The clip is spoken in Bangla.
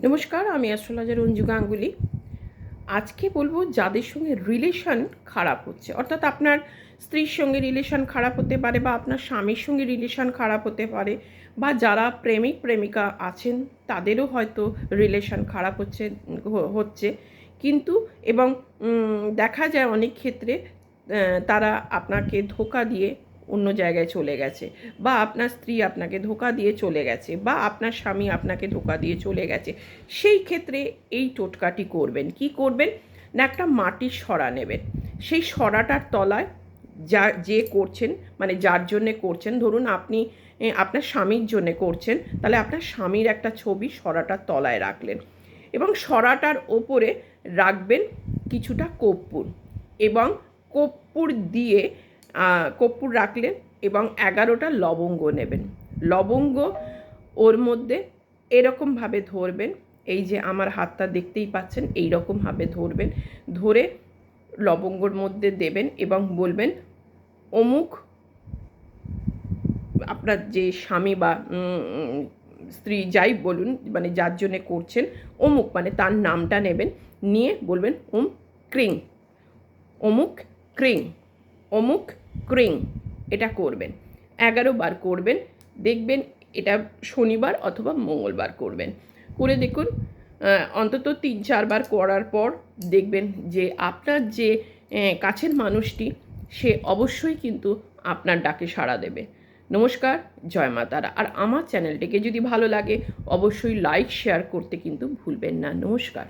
নমস্কার, আমি অ্যাস্ট্রোলজার অঞ্জু গাঙ্গুলি। আজকে বলবো যাদের সঙ্গে রিলেশন খারাপ হচ্ছে, অর্থাৎ আপনার স্ত্রীর সঙ্গে রিলেশন খারাপ হতে পারে, বা আপনার স্বামীর সঙ্গে রিলেশন খারাপ হতে পারে, বা যারা প্রেমিক প্রেমিকা আছেন তাদেরও হয়তো রিলেশন খারাপ হচ্ছে কিন্তু এবং দেখা যায় অনেক ক্ষেত্রে তারা আপনাকে ধোঁকা দিয়ে অন্য জায়গায় চলে গেছে, বা আপনার স্ত্রী আপনাকে ধোঁকা দিয়ে চলে গেছে, বা আপনার স্বামী আপনাকে ধোঁকা দিয়ে চলে গেছে। সেই ক্ষেত্রে এই টোটকাটি করবেন। কি করবেন না, একটা মাটির সরা নেবেন। সেই সরাটার তলায় যে করছেন, মানে যার জন্যে করছেন, ধরুন আপনি আপনার স্বামীর জন্যে করছেন, তাহলে আপনার স্বামীর একটা ছবি সরাটার তলায় রাখলেন, এবং সরাটার ওপরে রাখবেন কিছুটা কর্পূর, এবং কর্পূর দিয়ে কর্পূর রাখলেন, এবং 11টা লবঙ্গ নেবেন। লবঙ্গ ওর মধ্যে এরকমভাবে ধরবেন, এই যে আমার হাতটা দেখতেই পাচ্ছেন, এই রকমভাবে ধরবেন, ধরে লবঙ্গর মধ্যে দেবেন এবং বলবেন অমুক, আপনার যে স্বামী বা স্ত্রী যাই বলুন, মানে যার জন্যে করছেন, অমুক মানে তার নামটা নেবেন, নিয়ে বলবেন ক্রিং, অমুক ক্রিং, অমুক ক্রিং। এটা করবেন 11বার করবেন। দেখবেন এটা শনিবার অথবা মঙ্গলবার করবেন। করে দেখুন, অন্তত 3-4বার করার পর দেখবেন যে আপনার যে কাছের মানুষটি, সে অবশ্যই কিন্তু আপনার ডাকে সাড়া দেবে। নমস্কার, জয় মা তারা। আর আমার চ্যানেলটিকে যদি ভালো লাগে অবশ্যই লাইক শেয়ার করতে কিন্তু ভুলবেন না। নমস্কার।